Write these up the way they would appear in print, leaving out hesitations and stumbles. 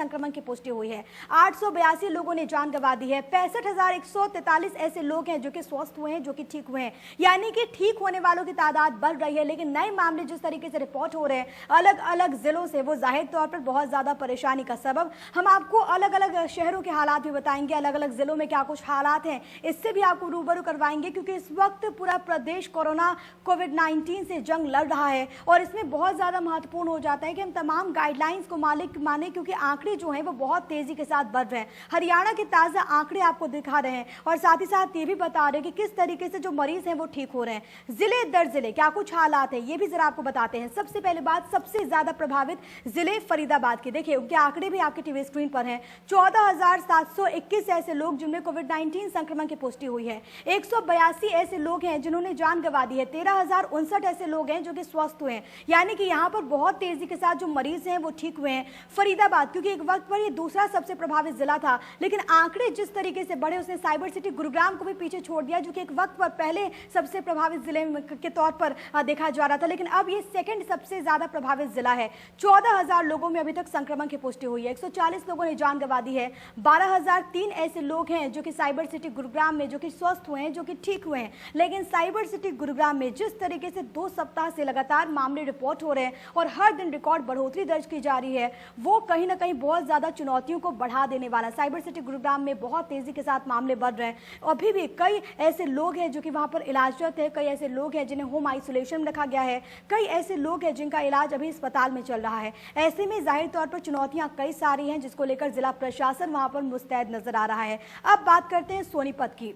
संक्रमण की पुष्टि हुई है। 882 लोगों ने जान गंवा दी है। 65,143 ऐसे लोग हैं जो कि स्वस्थ हुए हैं, जो कि ठीक हुए हैं, यानी कि ठीक होने वालों की तादाद बढ़ रही है। लेकिन नए मामले जिस तरीके से रिपोर्ट हो रहे हैं अलग अलग जिलों से, वो जाहिर तौर पर बहुत ज्यादा परेशानी का सबब। हम आपको अलग अलग शहरों के हालात भी बताएंगे, अलग अलग जिलों में क्या कुछ हालात हैं इससे भी आपको रूबरू करवाएंगे, क्योंकि इस वक्त पूरा प्रदेश कोविड-19 से जंग लड़ रहा है। और इसमें बहुत ज्यादा महत्वपूर्ण हो जाता है कि हम तमाम गाइडलाइंस को माने, क्योंकि आंकड़े जो हैं वो बहुत तेजी के साथ बढ़ रहे हैं। हरियाणा के ताजा आंकड़े आपको दिखा रहे हैं और साथ ही साथ ये भी बता रहे हैं कि किस तरीके से जो मरीज हैं वो ठीक हो रहे हैं। जिले दर जिले क्या कुछ हालात है ये भी जरा आपको बताते हैं। सबसे पहले बात, सबसे ज्यादा प्रभावित जिले फरीदाबाद के, देखिए उनके आंकड़े भी आपके टीवी स्क्रीन पर हैं। 14,721 ऐसे लोग जिनमें कोविड-19 संक्रमण की पुष्टि हुई है। 182 ऐसे लोग हैं जिन्होंने जान गंवा दी है। 13,059 ऐसे लोग हैं जो कि स्वस्थ हुए हैं, यानी कि यहाँ पर बहुत तेजी के साथ जो मरीज हैं वो ठीक हुए हैं। फरीदाबाद, क्योंकि एक वक्त पर ये दूसरा सबसे प्रभावित जिला था, लेकिन आंकड़े जिस तरीके से बढ़े उसने साइबर सिटी गुरुग्राम को भी पीछे छोड़ दिया, जो कि एक वक्त पर पहले सबसे प्रभावित जिले के तौर पर देखा जा रहा था, लेकिन अब ये सेकंड सबसे ज्यादा प्रभावित जिला है। 14,000 लोगों में अभी तक संक्रमण की पुष्टि हुई है। 140 लोगों ने जान गंवा दी है। 12,003 ऐसे लोग हैं जो कि साइबर सिटी गुरुग्राम में जो कि स्वस्थ हुए हैं, जो कि ठीक हुए हैं। लेकिन साइबर सिटी गुरुग्राम में जिस तरीके से 2 सप्ताह से लगातार मामले रिपोर्ट हो रहे हैं और हर दिन रिकॉर्ड बढ़ोतरी दर्ज की जा रही है, वो कहीं ना कहीं बहुत ज्यादा चुनौतियों को बढ़ा देने वाला। साइबर सिटी गुरुग्राम में बहुत तेजी के साथ मामले बढ़ रहे हैं। अभी भी कई ऐसे लोग हैं जो कि वहां पर इलाजरत है, कई ऐसे लोग हैं जिन्हें होम आइसोलेशन में रखा गया है, कई ऐसे लोग हैं जिनका इलाज अभी अस्पताल में चल रहा है। ऐसे में जाहिर तौर पर चुनौतियां कई सारी हैं, जिसको लेकर जिला प्रशासन वहां पर मुस्तैद नजर आ रहा है। अब बात करते हैं सोनीपत की।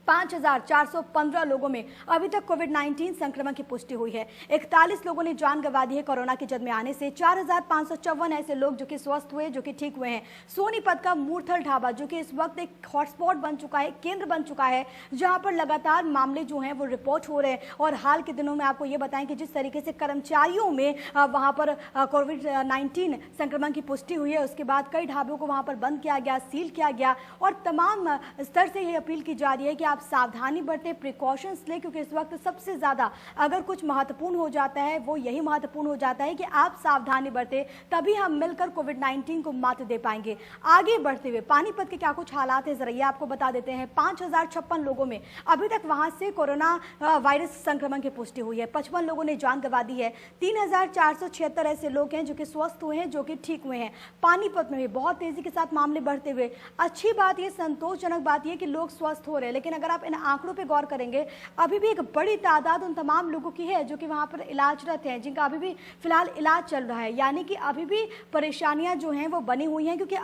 5,415 लोगों में अभी तक कोविड-19 संक्रमण की पुष्टि हुई है। 41 लोगों ने जान गंवा दी है कोरोना की जद में आने से। 4,554 ऐसे लोग जो कि स्वस्थ हुए, जो कि ठीक हुए हैं। सोनीपत का मूर्थल ढाबा जो कि इस वक्त एक हॉटस्पॉट बन चुका है, केंद्र बन चुका है, जहां पर लगातार मामले जो हैं वो रिपोर्ट हो रहे हैं। और हाल के दिनों में आपको ये बताएं कि जिस तरीके से कर्मचारियों में वहां पर कोविड-19 संक्रमण की पुष्टि हुई है, उसके बाद कई ढाबों को वहां पर बंद किया गया, सील किया गया। और तमाम स्तर से ये अपील की जा रही है कि आप सावधानी बरतें, प्रिकॉशंस लें, क्योंकि इस वक्त सबसे ज्यादा अगर कुछ महत्वपूर्ण हो जाता है वो यही महत्वपूर्ण हो जाता है कि आप सावधानी बरतें, तभी हम मिलकर कोविड-19 को मात दे पाएंगे। आगे बढ़ते हुए पानीपत के क्या कुछ हालात है जरा ये आपको बता देते हैं। 5,056 लोगों में अभी तक वहां से कोरोना वायरस संक्रमण की पुष्टि हुई है। 55 लोगों ने जान गंवा दी है। 3,476 ऐसे लोग हैं जो कि स्वस्थ हुए हैं, जो कि ठीक हुए हैं। पानीपत में भी बहुत तेजी के साथ मामले बढ़ते हुए, अच्छी बात यह, संतोषजनक बात यह कि लोग स्वस्थ हो रहे हैं, लेकिन अगर आप इन आंकड़ों पे गौर करेंगे अभी भी एक बड़ी तादाद उन तमाम लोगों की है जो कि वहां पर इलाजरत हैं, जिनका अभी भी फिलहाल इलाज चल रहा है, यानी कि अभी भी परेशानियां जो हैं वो बनी हुई हैं। क्योंकि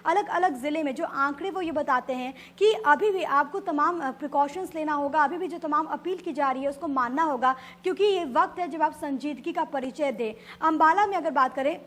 अलग अलग जिले में जो आंकड़े वो ये बताते हैं कि अभी भी आपको तमाम प्रिकॉशंस लेना होगा, अभी भी जो तमाम अपील की जा रही है उसको मानना होगा, क्योंकि ये वक्त है जब आप संजीदगी का परिचय दें। अंबाला में अगर बात करें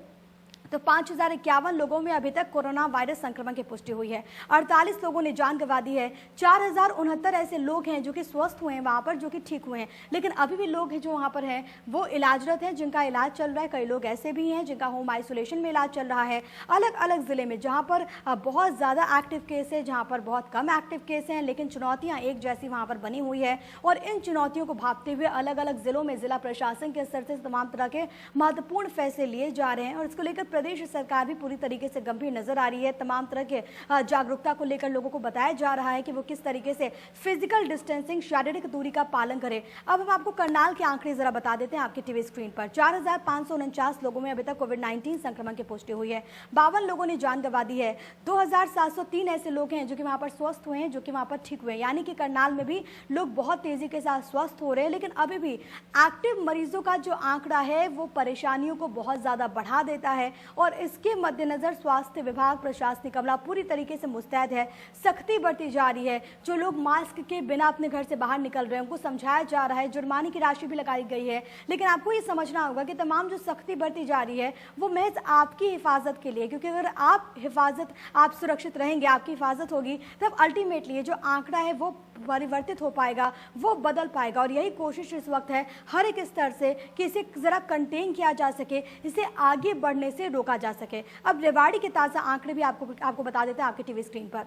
तो 5,051 लोगों में अभी तक कोरोना वायरस संक्रमण की पुष्टि हुई है। 48 लोगों ने जान गंवा दी है। 4,069 ऐसे लोग हैं जो कि स्वस्थ हुए हैं वहां पर, जो कि ठीक हुए हैं, लेकिन अभी भी लोग हैं जो वहां पर हैं वो इलाजरत हैं, जिनका इलाज चल रहा है। कई लोग ऐसे भी हैं जिनका होम आइसोलेशन में इलाज चल रहा है। अलग अलग जिले में जहाँ पर बहुत ज़्यादा एक्टिव केस है, जहाँ पर बहुत कम एक्टिव केस हैं, लेकिन चुनौतियाँ एक जैसी वहाँ पर बनी हुई है। और इन चुनौतियों को भांपते हुए अलग अलग जिलों में जिला प्रशासन के स्तर से तमाम तरह के महत्वपूर्ण फैसले लिए जा रहे हैं और इसको लेकर प्रदेश सरकार भी पूरी तरीके से गंभीर नजर आ रही है। तमाम तरह के जागरूकता को लेकर लोगों को बताया जा रहा है कि वो किस तरीके से फिजिकल डिस्टेंसिंग, शारीरिक दूरी का पालन करें। अब हम आपको करनाल के आंकड़े जरा बता देते हैं आपकी टीवी स्क्रीन पर। 4,549 लोगों में अभी तक कोविड-19 संक्रमण की पुष्टि हुई है। 52 लोगों ने जान गंवा दी है। 2,703 ऐसे लोग हैं जो कि वहां पर स्वस्थ हुए हैं, जो कि वहां पर ठीक हुए हैं, यानी कि करनाल में भी लोग बहुत तेजी के साथ स्वस्थ हो रहे हैं। लेकिन अभी भी एक्टिव मरीजों का जो आंकड़ा है वो परेशानियों को बहुत ज्यादा बढ़ा देता है और इसके मद्देनजर स्वास्थ्य विभाग, प्रशासनिक अमला पूरी तरीके से मुस्तैद है। सख्ती बरती जा रही है। जो लोग मास्क के बिना अपने घर से बाहर निकल रहे हैं उनको समझाया जा रहा है। जुर्माने की राशि भी लगाई गई है। लेकिन आपको ये समझना होगा कि तमाम जो सख्ती बरती जा रही है वो महज आपकी हिफाजत के लिए, क्योंकि अगर आप सुरक्षित रहेंगे, आपकी हिफाजत होगी, तब अल्टीमेटली ये जो आंकड़ा है वो परिवर्तित हो पाएगा, वो बदल पाएगा। और यही कोशिश इस वक्त है हर एक स्तर से कि इसे जरा कंटेन किया जा सके, इसे आगे बढ़ने से रोका जा सके। अब रेवाड़ी के ताज़ा आंकड़े भी आपको बता देते हैं आपकी टीवी स्क्रीन पर।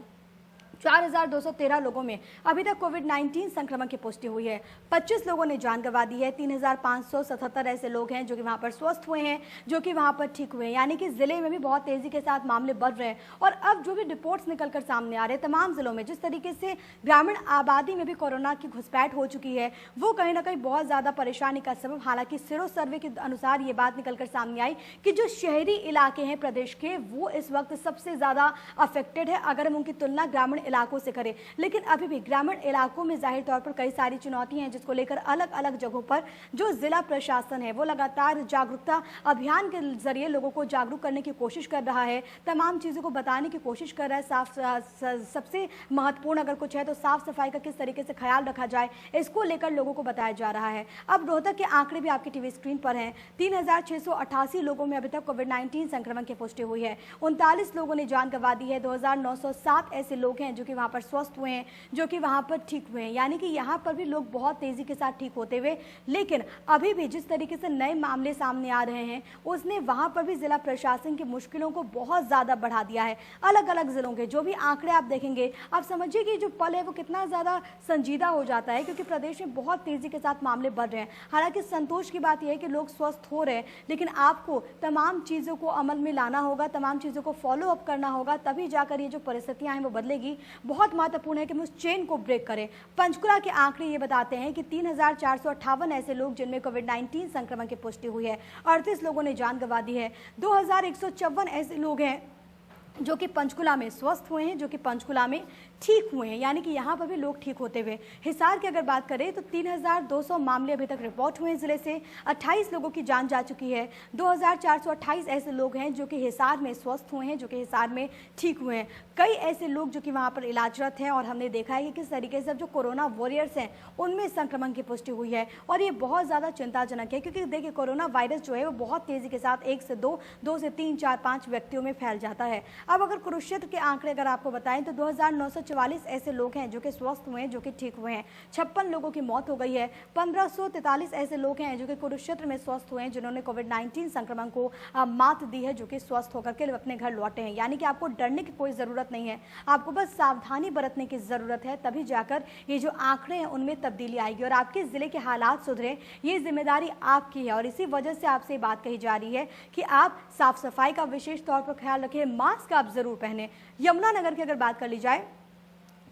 4,213 लोगों में अभी तक कोविड-19 संक्रमण की पुष्टि हुई है। 25 लोगों ने जान गंवा दी है। 3,577 ऐसे लोग हैं जो कि वहां पर स्वस्थ हुए हैं, जो कि वहां पर ठीक हुए हैं। यानी कि जिले में भी बहुत तेजी के साथ मामले बढ़ रहे हैं। और अब जो भी रिपोर्ट्स निकलकर सामने आ रहे हैं तमाम जिलों में, जिस तरीके से ग्रामीण आबादी में भी कोरोना की घुसपैठ हो चुकी है, वो कहीं ना कहीं बहुत ज्यादा परेशानी का सबब। हालांकि सीरो सर्वे के अनुसार ये बात निकलकर सामने आई कि जो शहरी इलाके हैं प्रदेश के, वो इस वक्त सबसे ज्यादा अफेक्टेड है अगर हम उनकी तुलना ग्रामीण इलाकों से करें। लेकिन अभी भी ग्रामीण इलाकों में जाहिर तौर पर कई सारी चुनौतियां हैं, जिसको लेकर अलग अलग जगहों पर जो जिला प्रशासन है वो लगातार जागरूकता अभियान के जरिए लोगों को जागरूक करने की कोशिश कर रहा है, तमाम चीजों को बताने की कोशिश कर रहा है। सबसे महत्वपूर्ण अगर कुछ है तो साफ सफाई का किस तरीके से ख्याल रखा जाए, इसको लेकर लोगों को बताया जा रहा है। अब रोहतक के आंकड़े भी आपकी टीवी स्क्रीन पर हैं। 3,688 लोगों में अभी तक कोविड-19 संक्रमण की पुष्टि हुई है। 39 लोगों ने जान गंवा दी है। 2,907 ऐसे लोग हैं जो कि वहां पर स्वस्थ हुए हैं, जो कि वहां पर ठीक हुए हैं। यानी कि यहां पर भी लोग बहुत तेजी के साथ ठीक होते हुए, लेकिन अभी भी जिस तरीके से नए मामले सामने आ रहे हैं उसने वहां पर भी जिला प्रशासन की मुश्किलों को बहुत ज्यादा बढ़ा दिया है। अलग अलग जिलों के जो भी आंकड़े आप देखेंगे, आप समझिए कि जो पल है वो कितना ज्यादा संजीदा हो जाता है, क्योंकि प्रदेश में बहुत तेजी के साथ मामले बढ़ रहे हैं। हालांकि संतोष की बात यह है कि लोग स्वस्थ हो रहे हैं, लेकिन आपको तमाम चीजों को अमल में लाना होगा, तमाम चीजों को फॉलो अप करना होगा, तभी जाकर ये जो परिस्थितियां हैं वो बदलेगी। बहुत महत्वपूर्ण है कि हम उस चेन को ब्रेक करें। पंचकुला के आंकड़े ये बताते हैं कि 3,458 ऐसे लोग जिनमें कोविड-19 संक्रमण की पुष्टि हुई है। 38 लोगों ने जान गंवा दी है। 2,154 ऐसे लोग हैं जो कि पंचकुला में स्वस्थ हुए हैं, जो कि पंचकुला में ठीक हुए हैं। यानी कि यहाँ पर भी लोग ठीक होते हुए। हिसार की अगर बात करें तो 3,200 मामले अभी तक रिपोर्ट हुए हैं जिले से। 28 लोगों की जान जा चुकी है। 2,428 ऐसे लोग हैं जो कि हिसार में स्वस्थ हुए हैं, जो कि हिसार में ठीक हुए हैं। कई ऐसे लोग जो कि वहाँ पर इलाजरत हैं, और हमने देखा है कि किस तरीके से जो कोरोना वॉरियर्स हैं उनमें संक्रमण की पुष्टि हुई है। और ये बहुत ज़्यादा चिंताजनक है, क्योंकि देखिए कोरोना वायरस जो है वो बहुत तेज़ी के साथ 1 से 2, 2 से 3, 4, 5 व्यक्तियों में फैल जाता है। अब अगर कुरुक्षेत्र के आंकड़े अगर आपको बताएं तो 2,944 ऐसे लोग हैं जो कि स्वस्थ हुए हैं, जो कि ठीक हुए हैं। 56 लोगों की मौत हो गई है। 1,543 ऐसे लोग हैं जो कि कुरुक्षेत्र में स्वस्थ हुए हैं, जिन्होंने कोविड-19 संक्रमण को मात दी है, जो कि स्वस्थ होकर के अपने घर लौटे हैं। यानी कि आपको डरने की कोई ज़रूरत नहीं है, आपको बस सावधानी बरतने की ज़रूरत है, तभी जाकर ये जो आंकड़े हैं उनमें तब्दीली आएगी और आपके ज़िले के हालात सुधरे। ये जिम्मेदारी आपकी है और इसी वजह से आपसे बात कही जा रही है कि आप साफ सफाई का विशेष तौर पर ख्याल रखें, मास्क आप जरूर पहने। यमुनानगर की अगर बात कर ली जाए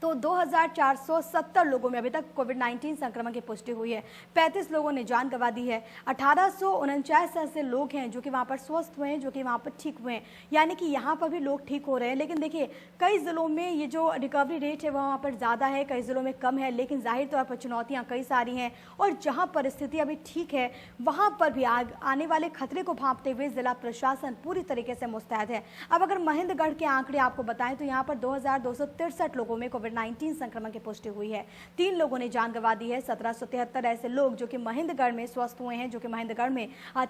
तो 2,470 लोगों में अभी तक कोविड-19 संक्रमण की पुष्टि हुई है। 35 लोगों ने जान गंवा दी है। 1,849 ऐसे लोग हैं जो कि वहाँ पर स्वस्थ हुए हैं, जो कि वहाँ पर ठीक हुए हैं। यानी कि यहाँ पर भी लोग ठीक हो रहे हैं। लेकिन देखिए कई ज़िलों में ये जो रिकवरी रेट है वहाँ पर ज़्यादा है, कई ज़िलों में कम है। लेकिन जाहिर तौर पर चुनौतियाँ कई सारी हैं और जहाँ परिस्थिति अभी ठीक है वहाँ पर भी आने वाले खतरे को भांपते हुए जिला प्रशासन पूरी तरीके से मुस्तैद है। अब अगर महेंद्रगढ़ के आंकड़े आपको बताएं तो यहाँ पर 2,263 लोगों में कोविड-19 संक्रमण की पुष्टि हुई है। 3 लोगों ने जान गंवा दी है। 1,773 ऐसे लोग जो कि महेंद्रगढ़ में स्वस्थ हुए हैं, जो कि महेंद्रगढ़ में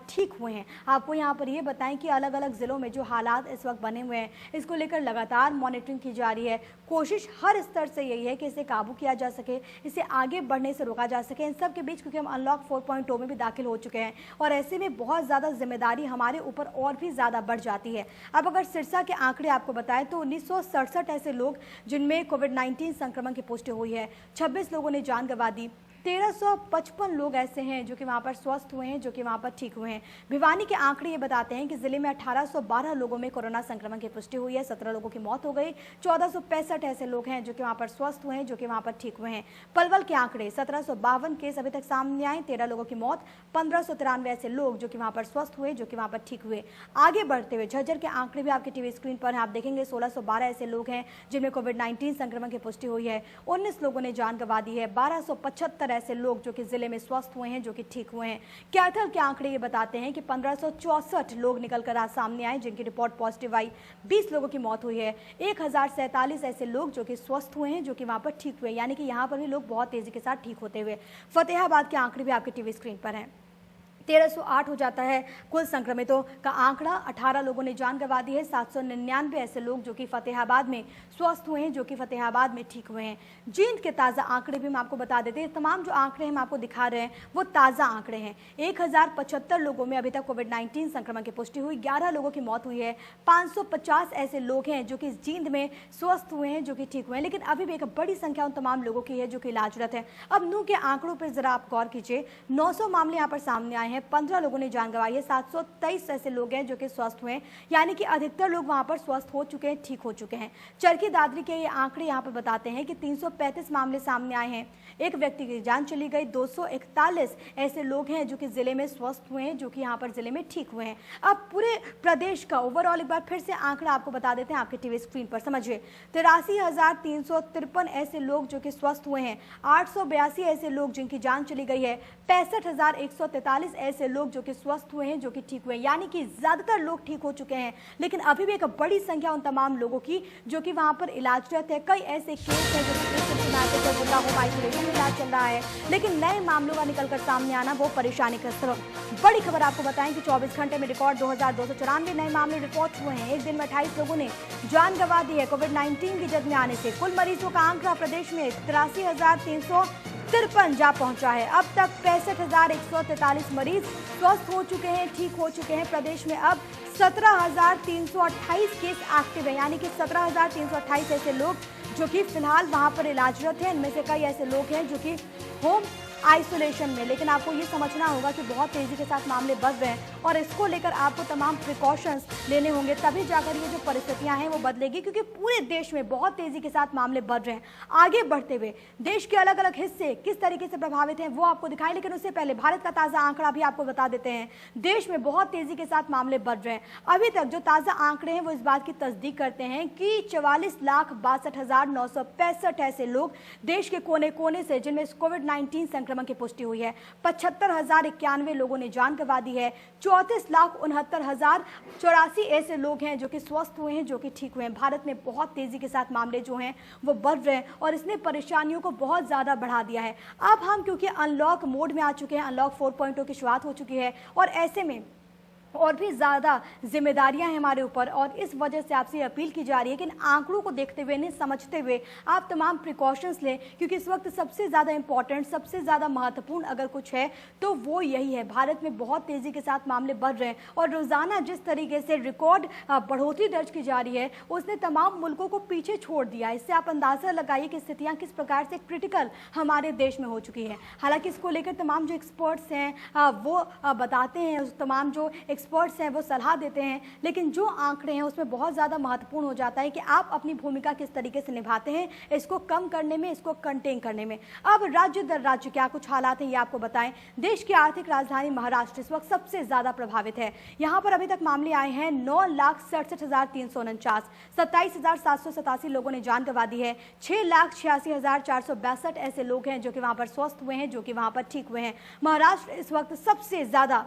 ठीक हुए हैं। आपको यहाँ पर ये बताएं कि अलग अलग जिलों में जो हालात इस वक्त बने हुए हैं, इसको लेकर लगातार मॉनिटरिंग की जा रही है। कोशिश हर स्तर से यही है कि इसे काबू किया जा सके, इसे आगे बढ़ने से रोका जा सके। इन सब के बीच क्योंकि हम अनलॉक 4.0 में भी दाखिल हो चुके हैं और ऐसे में बहुत ज़्यादा जिम्मेदारी हमारे ऊपर और भी ज़्यादा बढ़ जाती है। अब अगर सिरसा के आंकड़े आपको बताएं तो 1967 ऐसे लोग जिनमें कोविड-19 संक्रमण की पुष्टि हुई है। 26 लोगों ने जान गंवा दी। 1,355 लोग ऐसे हैं जो कि वहाँ पर स्वस्थ हुए हैं, जो कि वहाँ पर ठीक हुए हैं। भिवानी के आंकड़े ये बताते हैं कि जिले में 1,812 लोगों में कोरोना संक्रमण की पुष्टि हुई है। 17 लोगों की मौत हो गई। 1,465 ऐसे लोग हैं जो कि वहाँ पर स्वस्थ हुए हैं, जो कि वहाँ पर ठीक हुए हैं। पलवल के आंकड़े 1,752 केस अभी तक सामने आए। 13 लोगों की मौत। 1,593 ऐसे लोग जो कि वहाँ पर स्वस्थ हुए, जो कि वहाँ पर ठीक हुए। आगे बढ़ते हुए झज्जर के आंकड़े भी आपकी टीवी स्क्रीन पर हैं, आप देखेंगे 1,612 ऐसे लोग हैं जिनमें कोविड-19 संक्रमण की पुष्टि हुई है। 19 लोगों ने जान गंवा दी है। 1,275 ऐसे लोग जो कि जिले में स्वस्थ हुए हैं, जो कि ठीक हुए हैं। कैथल के आंकड़े ये बताते हैं कि 1,564 लोग निकलकर आज सामने आए जिनकी रिपोर्ट पॉजिटिव आई। 20 लोगों की मौत हुई है। 1,047 ऐसे लोग जो कि स्वस्थ हुए हैं, जो कि वहां पर ठीक हुए। यानी कि यहाँ पर भी लोग बहुत तेजी के साथ ठीक होते हुए। फतेहाबाद के आंकड़े भी आपकी टीवी स्क्रीन पर हैं। 1308 हो जाता है कुल संक्रमितों का आंकड़ा। 18 लोगों ने जान गंवा दी है। 799 ऐसे लोग जो कि फतेहाबाद में स्वस्थ हुए हैं, जो कि फतेहाबाद में ठीक हुए हैं। जींद के ताज़ा आंकड़े भी हम आपको बता देते हैं। तमाम जो आंकड़े हम आपको दिखा रहे हैं वो ताज़ा आंकड़े हैं। 1075 लोगों में अभी तक कोविड-19 संक्रमण की पुष्टि हुई। 11 लोगों की मौत हुई है। 550 ऐसे लोग हैं जो कि जींद में स्वस्थ हुए हैं, जो कि ठीक हुए हैं। लेकिन अभी भी एक बड़ी संख्या उन तमाम लोगों की है जो कि इलाजरत है। अब नूह के आंकड़ों पर जरा आप गौर कीजिए। 900 मामले यहाँ पर सामने आए हैं। 15 लोगों ने जान गंवाई है। 723 ऐसे लोग हैं जो कि स्वस्थ हुए हैं, यानी कि अधिकतर लोग वहां पर स्वस्थ हो चुके हैं, ठीक हो चुके हैं। चरखी दादरी के ये आंकड़े यहाँ पर बताते हैं कि 335 मामले सामने आए हैं। एक व्यक्ति की जान चली गई। 241 ऐसे लोग हैं जो कि जिले में स्वस्थ हुए हैं, जो कि यहाँ पर जिले में ठीक हुए हैं। अब पूरे प्रदेश का ओवरऑल एक बार फिर से आंकड़ा आपको बता देते हैं आपके टीवी स्क्रीन पर, समझिए। 83,353 ऐसे लोग जो कि स्वस्थ हुए हैं। 882 ऐसे लोग जिनकी जान चली गई है। 65,143 ऐसे लोग जो कि स्वस्थ हुए हैं, जो कि ठीक हुए हैं, यानी कि ज्यादातर लोग ठीक हो चुके हैं। लेकिन अभी भी एक बड़ी संख्या उन तमाम लोगों की जो कि वहां पर इलाजरत है। कई ऐसे केस हैं जो कि होम आइसोलेशन में इलाज चल रहा है, लेकिन नए मामलों का निकलकर सामने आना वो परेशानी का सबब। बड़ी खबर आपको बताएं कि 24 घंटे में रिकॉर्ड 2294 नए मामले रिपोर्ट हुए हैं। एक दिन में 28 लोगों ने जान गंवा दी है कोविड-19 की जद में आने से। कुल मरीजों का आंकड़ा प्रदेश में 83,353 जा पहुंचा है। अब तक 65,143 मरीज स्वस्थ हो चुके हैं, ठीक हो चुके हैं। प्रदेश में अब 17,328 केस एक्टिव है, यानी कि 17,328 ऐसे लोग जो कि फिलहाल वहां पर इलाजरत हैं। इनमें से कई ऐसे लोग हैं जो कि होम आइसोलेशन में। लेकिन आपको ये समझना होगा कि बहुत तेजी के साथ मामले बढ़ रहे हैं और इसको लेकर आपको तमाम प्रिकॉशंस लेने होंगे, तभी जाकर ये जो परिस्थितियां हैं वो बदलेगी, क्योंकि पूरे देश में बहुत तेजी के साथ मामले बढ़ रहे हैं। आगे बढ़ते हुए देश के अलग अलग हिस्से किस तरीके से प्रभावित हैं वो आपको दिखाएं, लेकिन उससे पहले भारत का ताजा आंकड़ा भी आपको बता देते हैं। देश में बहुत तेजी के साथ मामले बढ़ रहे हैं। अभी तक जो ताजा आंकड़े हैं वो इस बात की तस्दीक करते हैं कि 44,62,965 ऐसे लोग देश के कोने कोने से जिनमें कोविड-19 संक्रमण की पुष्टि हुई है। 75,091 लोगों ने जान गंवा दी है। 34,69,084 ऐसे लोग हैं जो कि स्वस्थ हुए हैं, जो कि ठीक हुए हैं। भारत में बहुत तेजी के साथ मामले जो हैं वो बढ़ रहे हैं और इसने परेशानियों को बहुत ज्यादा बढ़ा दिया है। अब हम क्योंकि अनलॉक मोड में आ चुके हैं, अनलॉक 4.0 की शुरुआत हो चुकी है और ऐसे में और भी ज़्यादा जिम्मेदारियां हैं हमारे ऊपर, और इस वजह से आपसे अपील की जा रही है कि इन आंकड़ों को देखते हुए, इन्हें समझते हुए आप तमाम प्रिकॉशंस लें, क्योंकि इस वक्त सबसे ज़्यादा इंपॉर्टेंट, सबसे ज़्यादा महत्वपूर्ण अगर कुछ है तो वो यही है। भारत में बहुत तेज़ी के साथ मामले बढ़ रहे हैं और रोज़ाना जिस तरीके से रिकॉर्ड बढ़ोतरी दर्ज की जा रही है उसने तमाम मुल्कों को पीछे छोड़ दिया। इससे आप अंदाज़ा लगाइए कि स्थितियाँ किस प्रकार से क्रिटिकल हमारे देश में हो चुकी है। हालांकि इसको लेकर तमाम जो एक्सपर्ट्स हैं वो बताते हैं, तमाम जो एक्सपर्ट्स हैं वो सलाह देते हैं, लेकिन जो आंकड़े हैं उसमें बहुत ज़्यादा महत्वपूर्ण हो जाता है कि आप अपनी भूमिका किस तरीके से निभाते हैं इसको कम करने में, इसको कंटेन करने में। अब राज्य दर राज्य क्या कुछ हालात हैं ये आपको बताएं। देश की आर्थिक राजधानी महाराष्ट्र इस वक्त सबसे ज़्यादा प्रभावित है। यहाँ पर अभी तक मामले आए हैं 9,67,349, 27,787 लोगों ने जान गंवा दी है। 6,86,462 ऐसे लोग हैं जो कि वहाँ पर स्वस्थ हुए हैं, जो कि वहाँ पर ठीक हुए हैं। महाराष्ट्र इस वक्त सबसे ज़्यादा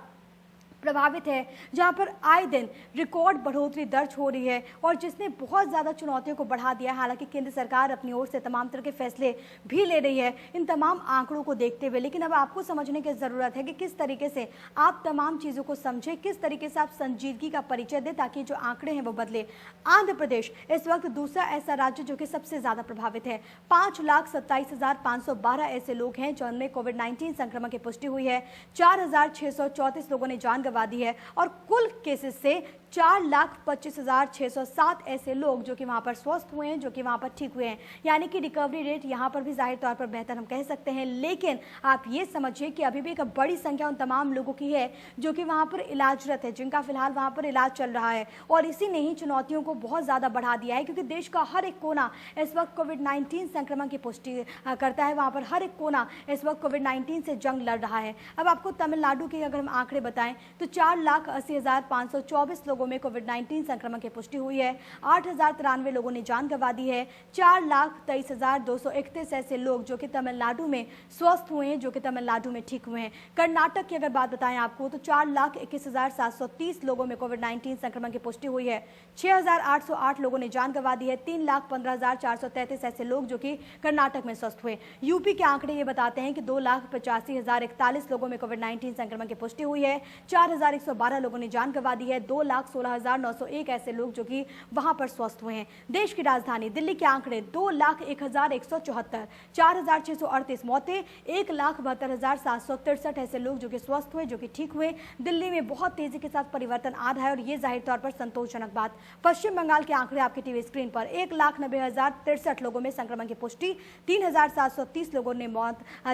प्रभावित है, जहां पर आए दिन रिकॉर्ड बढ़ोतरी दर्ज हो रही है और जिसने बहुत ज़्यादा चुनौतियों को बढ़ा दिया है। हालांकि केंद्र सरकार अपनी ओर से तमाम तरह के फैसले भी ले रही है इन तमाम आंकड़ों को देखते हुए, लेकिन अब आपको समझने की ज़रूरत है कि किस तरीके से आप तमाम चीज़ों को समझें, किस तरीके से आप संजीदगी का परिचय दें ताकि जो आंकड़े हैं वो बदले। आंध्र प्रदेश इस वक्त दूसरा ऐसा राज्य जो कि सबसे ज़्यादा प्रभावित है। 5,27,512 ऐसे लोग हैं जिनमें कोविड-19 संक्रमण की पुष्टि हुई है। 4,634 लोगों ने जान गंवा दी है और कुल केसेस से 4,25,607 ऐसे लोग जो कि वहां पर स्वस्थ हुए हैं, जो कि वहां पर ठीक हुए हैं, यानी कि रिकवरी रेट यहां पर भी जाहिर तौर पर बेहतर हम कह सकते हैं। लेकिन आप ये समझिए कि अभी भी एक बड़ी संख्या उन तमाम लोगों की है जो कि वहां पर इलाजरत है, जिनका फिलहाल वहां पर इलाज चल रहा है, और इसी ने ही चुनौतियों को बहुत ज्यादा बढ़ा दिया है, क्योंकि देश का हर एक कोना इस वक्त कोविड-19 संक्रमण की पुष्टि करता है। वहां पर हर एक कोना इस वक्त कोविड-19 से जंग लड़ रहा है। अब आपको तमिलनाडु के अगर हम आंकड़े बताएं तो 4,80,524 लोगों लोगों में कोविड-19 संक्रमण की पुष्टि हुई है। 8,093 लोगों ने जान गंवा दी है। 4,23,231 ऐसे लोग जो कि तमिलनाडु में स्वस्थ हुए हैं, जो कि तमिलनाडु में ठीक हुए हैं। कर्नाटक की अगर बात बताएं आपको तो 4,21,730 लोगों में कोविड-19 संक्रमण की पुष्टि हुई है। 6,808 लोगों ने जान गंवा दी है। 3,15,433 ऐसे लोग जो कि कर्नाटक में स्वस्थ हुए। यूपी के आंकड़े ये बताते हैं कि 2,85,041 लोगों में कोविड-19 संक्रमण की पुष्टि हुई है। 4,112 लोगों ने जान गंवा दी है। 2,16,901 ऐसे लोग जो कि वहां पर स्वस्थ हुए हैं। देश की राजधानी दिल्ली के आंकड़े 2,01,174, 4,638 मौतें, 1,72,763 ऐसे लोग जो कि स्वस्थ हुए, जो कि ठीक हुए। दिल्ली में बहुत तेजी के साथ परिवर्तन आ रहा है और ये जाहिर तौर पर संतोषजनक बात। पश्चिम बंगाल के आंकड़े आपके टीवी स्क्रीन पर 1,90,063 लोगों में संक्रमण की पुष्टि, 3,730 लोगों ने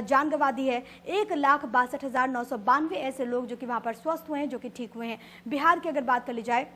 जान गंवा दी है। 1,62,992 ऐसे लोग जो कि वहां पर स्वस्थ हुए हैं, जो कि ठीक हुए हैं। बिहार की अगर बात कर ली जाए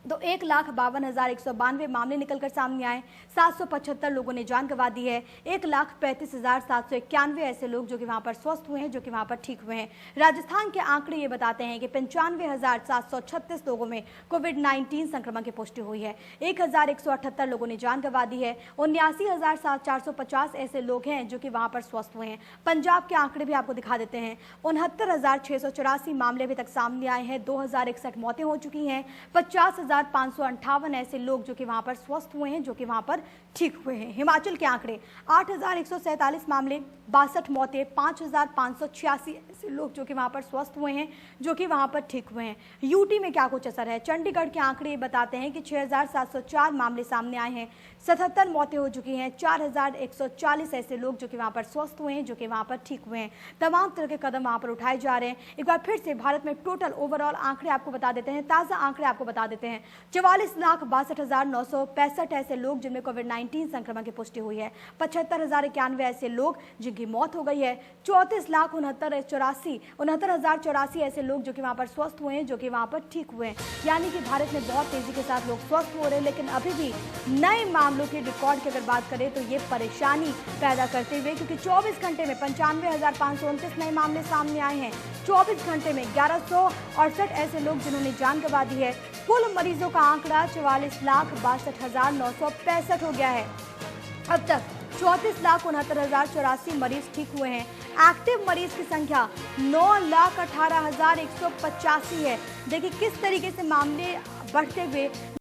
तो 1,52,192 मामले निकलकर सामने आए। 775 लोगों ने जान गंवा दी है। 1,35,791 ऐसे लोग जो कि वहां पर स्वस्थ हुए हैं, जो कि वहां पर ठीक हुए हैं। राजस्थान के आंकड़े ये बताते हैं कि 95,736 लोगों में कोविड-19 संक्रमण की पुष्टि हुई है। 1,178 लोगों ने जान गंवा दी है। 79,450 ऐसे लोग हैं जो कि वहां पर स्वस्थ हुए हैं। पंजाब के आंकड़े भी आपको दिखा देते हैं। 69,684 मामले अभी तक सामने आए हैं। 2,061 मौतें हो चुकी हैं। 50,558 ऐसे लोग जो कि वहां पर स्वस्थ हुए हैं, जो कि वहां पर ठीक हुए हैं। हिमाचल के आंकड़े 8,147 मामले, 62 मौतें, 5,586 ऐसे लोग जो कि वहां पर स्वस्थ हुए हैं, जो कि वहां पर ठीक हुए हैं। यूटी में क्या कुछ असर है? चंडीगढ़ के आंकड़े बताते हैं कि 6,704 मामले सामने आए हैं। 77 मौतें हो चुकी हैं। 4,140 ऐसे लोग जो कि वहां पर स्वस्थ हुए हैं, जो कि वहां पर ठीक हुए हैं। तमाम तरह के कदम वहां पर उठाए जा रहे हैं। एक बार फिर से भारत में टोटल ओवरऑल आंकड़े आपको बता देते हैं, ताजा आंकड़े आपको बता देते हैं। 44,62,965 ऐसे लोग जिनमें कोविड-19 संक्रमण की पुष्टि हुई है। 75,091 ऐसे लोग जिनकी मौत हो गई है। 34,69,084 ऐसे लोग जो कि वहां पर स्वस्थ हुए हैं, जो कि वहां पर ठीक हुए हैं। यानी कि भारत में बहुत तेजी के साथ लोग स्वस्थ हो रहे हैं, लेकिन अभी भी नए मामलों के रिकॉर्ड की अगर बात करें तो ये परेशानी पैदा करते हुए, क्योंकि 24 घंटे में 95,529 नए मामले सामने आए हैं। 24 घंटे में 1,168 ऐसे लोग जिन्होंने जान गंवा दी है। कुल मरीजों का आंकड़ा 44,62,965 हो गया है। अब तक 34,69,084 मरीज ठीक हुए हैं। एक्टिव मरीज की संख्या 9,18,185 है। देखिए किस तरीके से मामले बढ़ते हुए